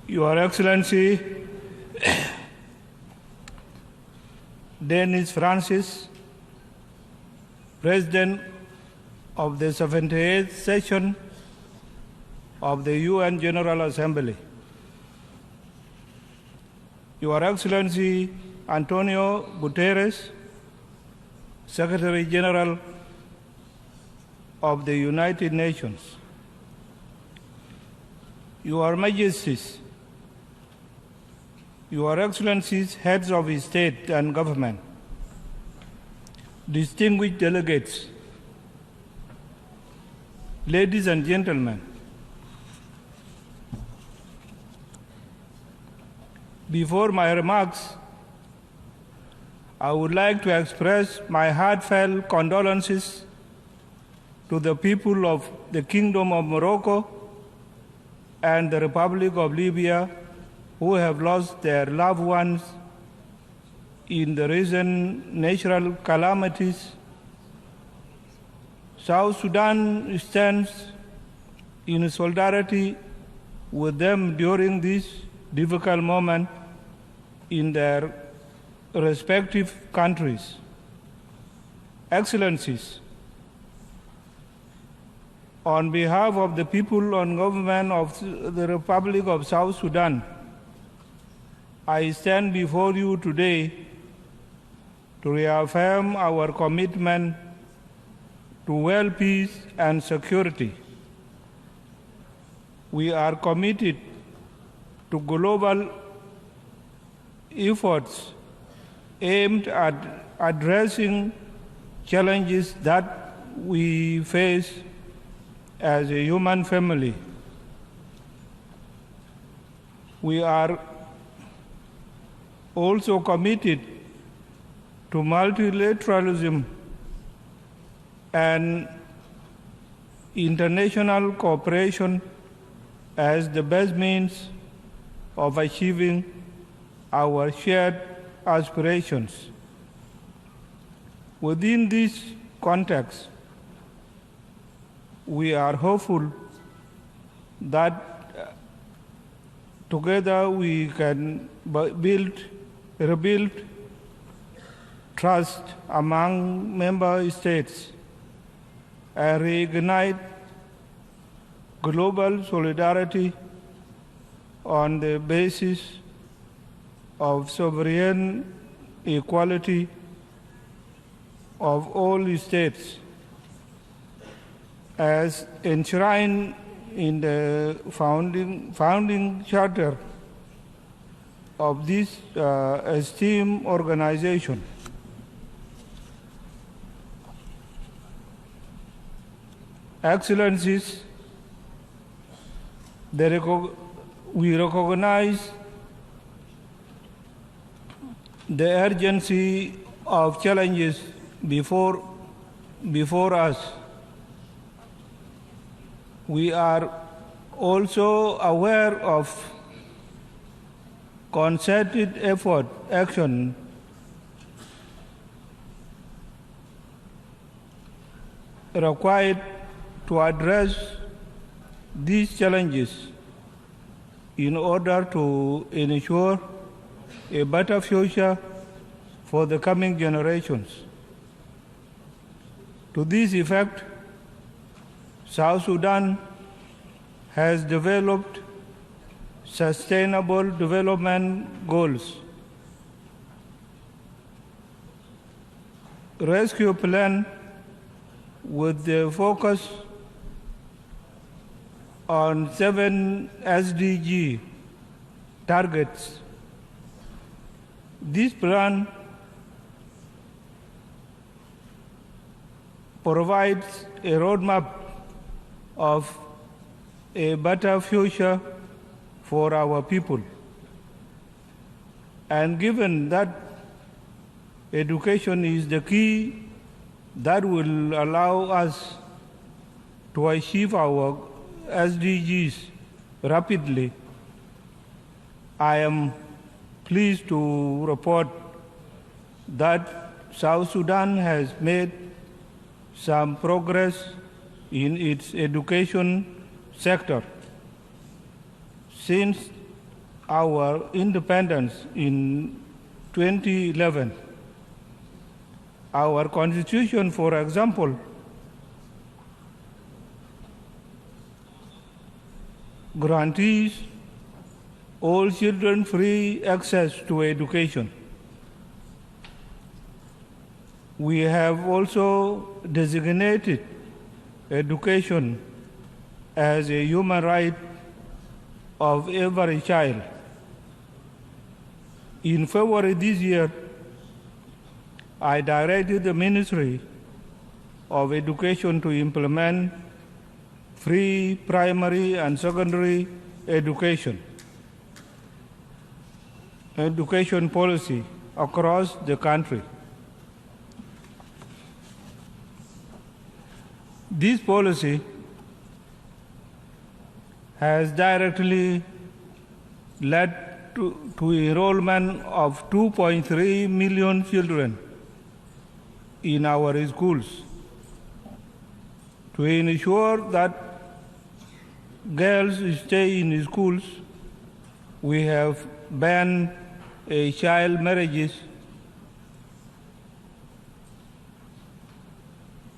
Your Excellency, Dennis Francis, President of the 78th session of the UN General Assembly. Your Excellency, Antonio Guterres, Secretary General of the United Nations. Your Majesties, Your Excellencies, Heads of State and Government, distinguished delegates, ladies and gentlemen, before my remarks, I would like to express my heartfelt condolences to the people of the Kingdom of Morocco and the Republic of Libya who have lost their loved ones in the recent natural calamities. South Sudan stands in solidarity with them during this difficult moment in their respective countries. Excellencies, on behalf of the people and government of the Republic of South Sudan, I stand before you today to reaffirm our commitment to world peace and security. We are committed to global efforts aimed at addressing challenges that we face as a human family. We are also committed to multilateralism and international cooperation as the best means of achieving our shared aspirations. Within this context, we are hopeful that together we can rebuild trust among member states and reignite global solidarity on the basis of sovereign equality of all states as enshrined in the founding charter of this esteemed organization. Excellencies, we recognize the urgency of challenges before us. We are also aware of concerted action required to address these challenges in order to ensure a better future for the coming generations. To this effect, South Sudan has developed sustainable development goals, rescue plan with the focus on 7 SDG targets. This plan provides a roadmap of a better future for our people. And given that education is the key that will allow us to achieve our SDGs rapidly, I am pleased to report that South Sudan has made some progress in its education sector. Since our independence in 2011, our Constitution, for example, guarantees all children free access to education. We have also designated education as a human right of every child. In February this year, I directed the Ministry of Education to implement free primary and secondary education policy across the country. This policy has directly led to enrollment of 2.3 million children in our schools. To ensure that girls stay in schools, we have banned child marriages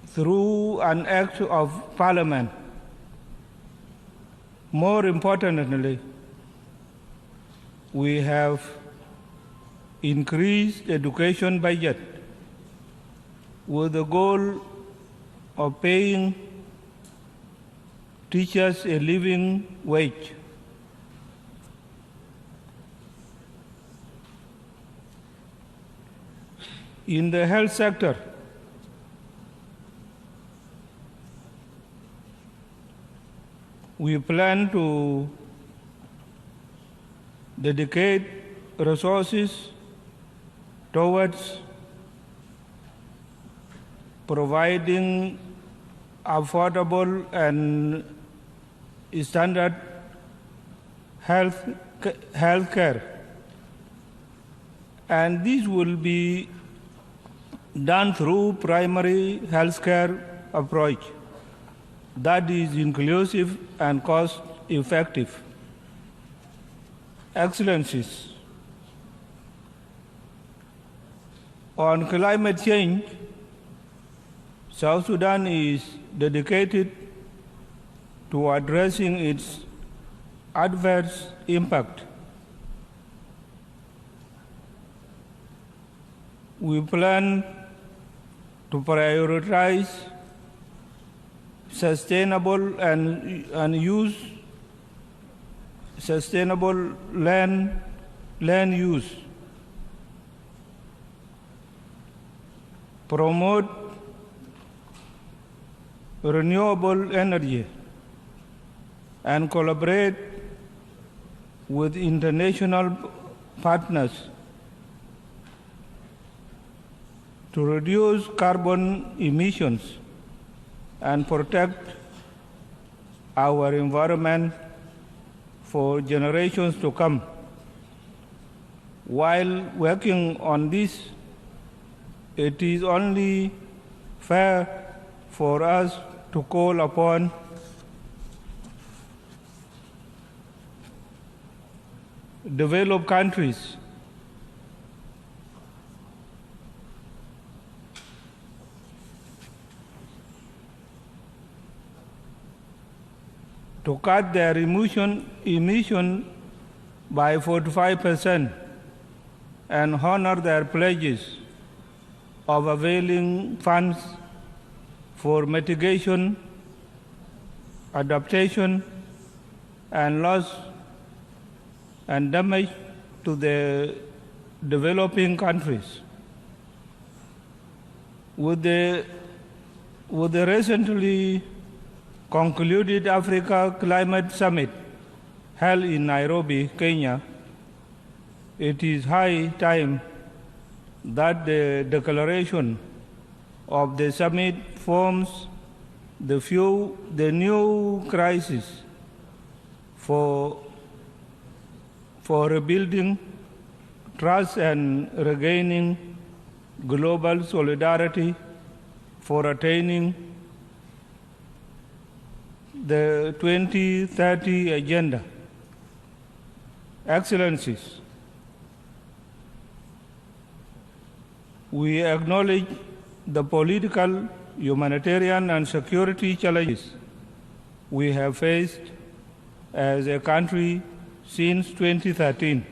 through an act of parliament. More importantly, we have increased education budget with the goal of paying teachers a living wage. In the health sector, we plan to dedicate resources towards providing affordable and standard health care. And this will be done through primary health care approach that is inclusive and cost-effective. Excellencies, on climate change, South Sudan is dedicated to addressing its adverse impact. We plan to prioritize sustainable and use sustainable land use, promote renewable energy, and collaborate with international partners to reduce carbon emissions and protect our environment for generations to come. While working on this, it is only fair for us to call upon developed countries to cut their emission by 45% and honor their pledges of availing funds for mitigation, adaptation, and loss and damage to the developing countries. With the recently concluded Africa Climate Summit held in Nairobi, Kenya, it is high time that the declaration of the summit forms the new crisis for rebuilding trust and regaining global solidarity for attaining the 2030 agenda Excellencies, we acknowledge the political, humanitarian, and security challenges we have faced as a country since 2013.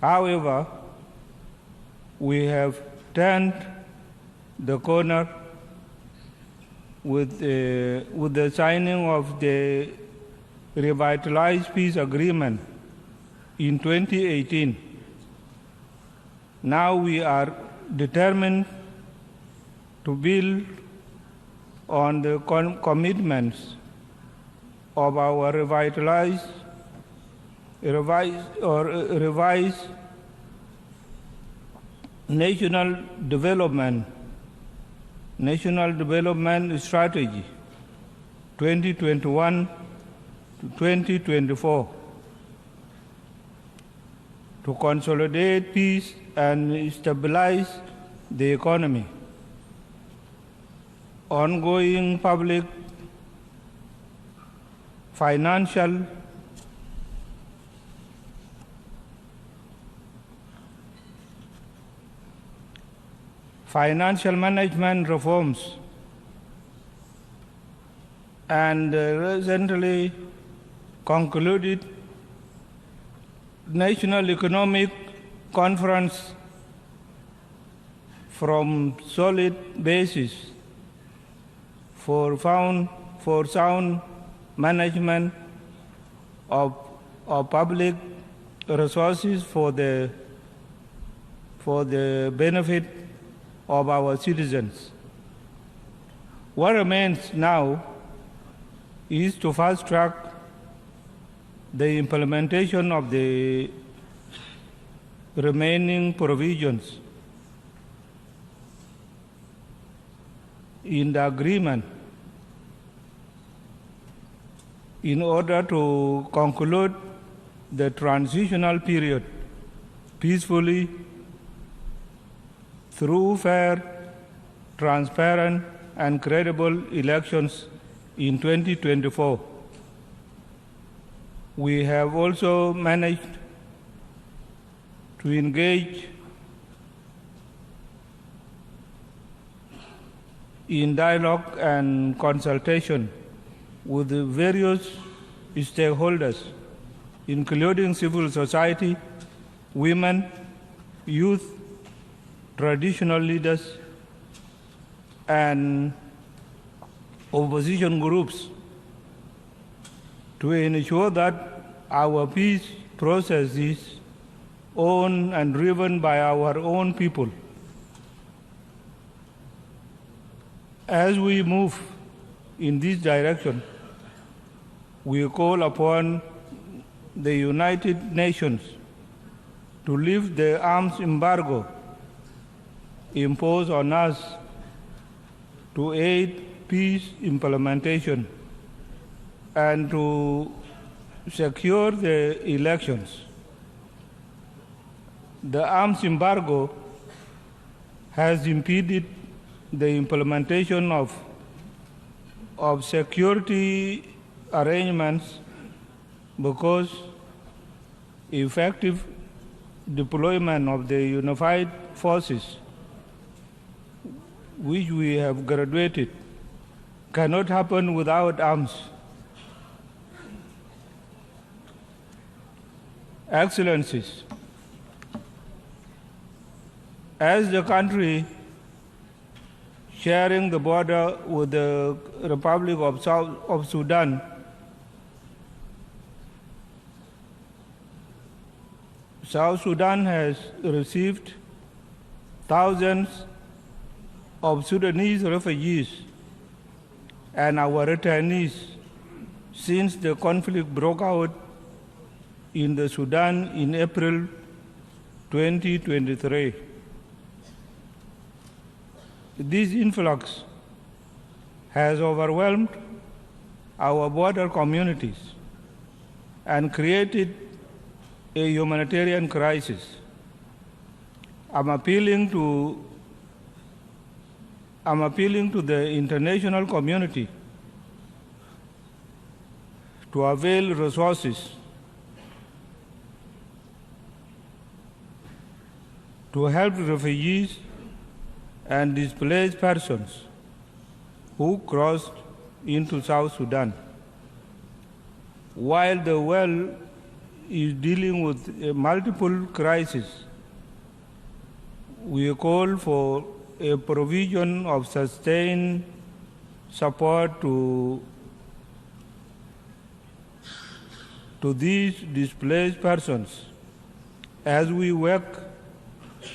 However, we have turned the corner with the signing of the revitalized peace agreement in 2018. Now we are determined to build on the commitments of our revised national development strategy 2021 to 2024 to consolidate peace and stabilize the economy. Ongoing public, financial, management reforms and recently concluded National Economic Conference from solid basis for sound management of public resources for the benefit of our citizens. What remains now is to fast-track the implementation of the remaining provisions in the agreement in order to conclude the transitional period peacefully through fair, transparent, and credible elections in 2024. We have also managed to engage in dialogue and consultation with the various stakeholders, including civil society, women, youth, traditional leaders, and opposition groups to ensure that our peace process is owned and driven by our own people. As we move in this direction, we call upon the United Nations to lift the arms embargo imposed on us to aid peace implementation and to secure the elections. The arms embargo has impeded the implementation of security arrangements because effective deployment of the unified forces which we have graduated cannot happen without arms. Excellencies, as the country sharing the border with the Republic of Sudan, South Sudan has received thousands of Sudanese refugees and our returnees since the conflict broke out in the Sudan in April 2023. This influx has overwhelmed our border communities and created a humanitarian crisis. I'm appealing to the international community to avail resources to help refugees and displaced persons who crossed into South Sudan. While the world is dealing with multiple crises, we call for a provision of sustained support to these displaced persons as we work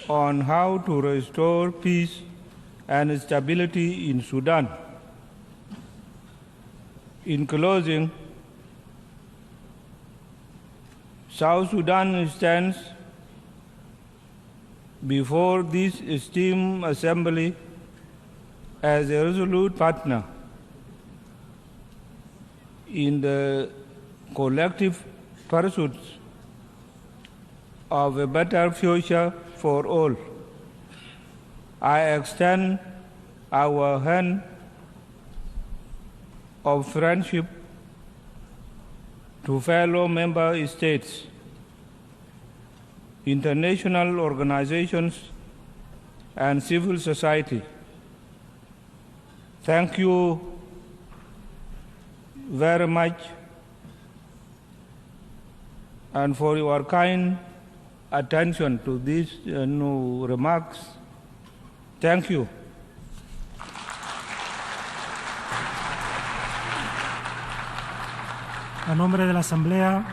on how to restore peace and stability in Sudan. In closing, South Sudan stands before this esteemed assembly as a resolute partner in the collective pursuits of a better future for all. I extend our hand of friendship to fellow member states, international organizations, and civil society. Thank you very much and for your kind attention to these remarks. Thank you. A nombre de la Asamblea,